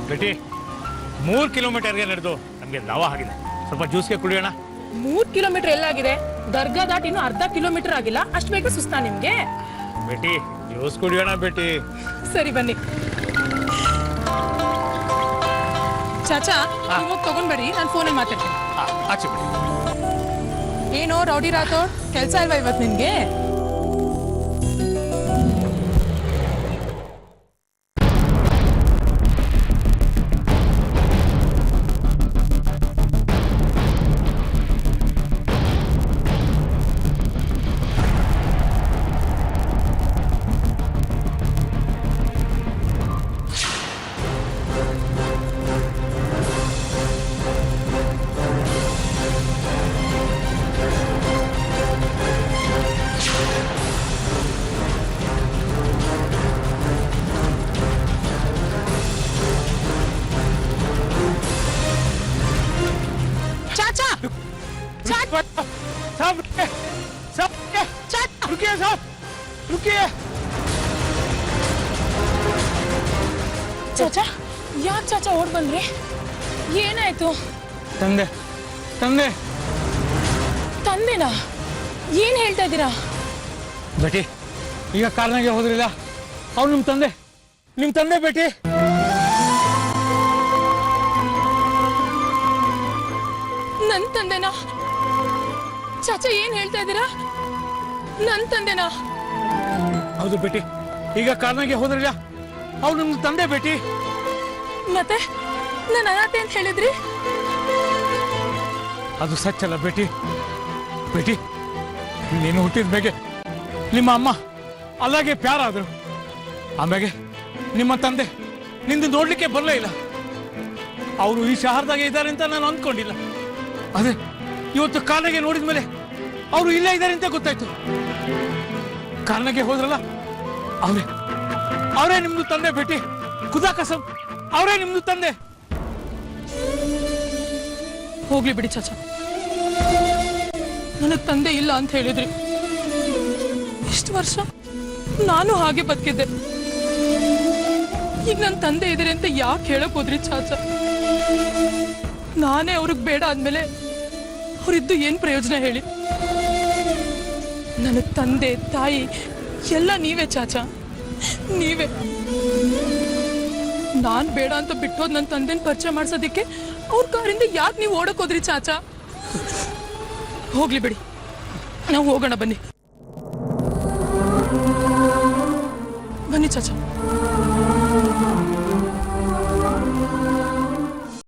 ಬೇಟಿ 3 ಕಿಲೋಮೀಟರ್ಗೆ ನಡೆದು ನಮಗೆ ಲಾವ ಆಗಿದೆ. ಸ್ವಲ್ಪ ಜ್ಯೂಸ್ಗೆ ಕುಡಿಯೋಣ. 3 ಕಿಲೋಮೀಟರ್ ಎಲ್ಲಾಗಿದೆ? ದರ್ಗಾ ದಾಟ್ ಇನ್ನು ಅರ್ಧ ಕಿಲೋಮೀಟರ್ ಆಗಿಲ್ಲ, ಅಷ್ಟು ಬೇಗ ಸುಸ್ತಾ ನಿಮ್ಗೆ? ಬೇಟಿ ಜ್ಯೂಸ್ ಕುಡಿಯೋಣ ಬೇಟಿ. ಸರಿ ಬನ್ನಿ. ಚಾಚಾ ನೀವು ತಗೊಂಡ್ ಬರ್ರಿ, ನಾನು ಫೋನಲ್ಲಿ ಮಾತಾಡ್ತೀನಿ. ಆಚೆ ಬಿಡಿ. ಏನೋ ರೌಡಿ ರಾಥೋಡ್, ಕೆಲಸ ಇಲ್ವಾ ಇವತ್ತು ನಿನ್ಗೆ? ಚಾಚಾ ಯಾಕೆ ಚಾಚಾ ಓಡ್ ಬಂದ್ರಿ? ಏನಾಯ್ತು? ತಂದೆ ತಂದೆ ತಂದೆನಾ? ಏನ್ ಹೇಳ್ತಾ ಇದ್ದೀರಾ? ಬೇಟಿ ಈಗ ಕಾರ್ನಾಗೆ ಹೋದ್ರಿಲ್ಲ, ಅವ್ರು ನಿಮ್ಮ ತಂದೆ ಬೇಟಿ. ನನ್ ತಂದೆನಾ? ಚಾಚಾ ಏನ್ ಹೇಳ್ತಾ ಇದ್ದೀರಾ? ನನ್ ತಂದೆನಾ? ಹೌದು ಬೇಟಿ, ಈಗ ಕಾರ್ನಾಗೆ ಹೋದ್ರಿಲ್ಲ, ಅವ್ರು ನಿಮ್ಮ ತಂದೆ ಬೇಟಿ. ಮತ್ತೆ ನಾನು ಅನಾಥೆ ಅಂತ ಹೇಳಿದ್ರಿ? ಅದು ಸಚ್ಚಲ್ಲ ಬೇಟಿ. ಬೇಟಿ ನೀನು ಹುಟ್ಟಿದ ಬೇಗೆ ನಿಮ್ಮ ಅಮ್ಮ ಅಲ್ಲಾಗೆ ಪ್ಯಾರ ಆದ್ರು. ಆಮ್ಯಾಗೆ ನಿಮ್ಮ ತಂದೆ ನಿಂದು ನೋಡ್ಲಿಕ್ಕೆ ಬರಲೇ ಇಲ್ಲ. ಅವರು ಈ ಶಹರದಾಗೆ ಇದ್ದಾರೆ ಅಂತ ನಾನು ಅಂದ್ಕೊಂಡಿಲ್ಲ. ಅದೇ ಇವತ್ತು ಕಾರ್ನಾಗೆ ನೋಡಿದ ಮೇಲೆ ಅವರು ಇಲ್ಲೇ ಇದ್ದಾರೆ ಅಂತ ಗೊತ್ತಾಯ್ತು. ಕಾರ್ನಾಗೆ ಹೋದ್ರಲ್ಲ, ಅವರೇ ನಿಮ್ದು ತಂದೆ ಬೇಟಿ. ಖುದಾ ಕಸಂ, ಅವರೇ ನಿಮ್ದು ತಂದೆ. ಹೋಗ್ಲಿ ಬಿಡಿ ಚಾಚಾ, ನನಗ್ ತಂದೆ ಇಲ್ಲ ಅಂತ ಹೇಳಿದ್ರಿ. ಇಷ್ಟು ವರ್ಷ ನಾನು ಹಾಗೆ ಬದುಕಿದ್ದೆ. ಈಗ ನನ್ನ ತಂದೆ ಇದ್ದಾರೆ ಅಂತ ಯಾಕೆ ಹೇಳಕ್ ಹೋದ್ರಿ ಚಾಚಾ? ನಾನೇ ಅವ್ರಿಗೆ ಬೇಡ ಆದ್ಮೇಲೆ ಅವರಿದ್ದು ಏನ್ ಪ್ರಯೋಜನ ಹೇಳಿ? ನನ್ನ ತಂದೆ ತಾಯಿ ಎಲ್ಲ ನೀವೇ ಚಾಚಾ, ನೀವೇ. ನಾನ್ ಬೇಡ ಅಂತ ಬಿಟ್ಟೋದ್ ನನ್ನ ತಂದೆನ ಪರಿಚಯ ಮಾಡ್ಸೋದಿಕ್ಕೆ ಅವ್ರ ಕಾರಿಂದ ಯಾಕೆ ನೀವು ಓಡಕ್ ಹೋದ್ರಿ ಚಾಚಾ? ಹೋಗ್ಲಿ ಬಿಡಿ, ನಾವು ಹೋಗೋಣ. ಬನ್ನಿ ಚಾಚಾ.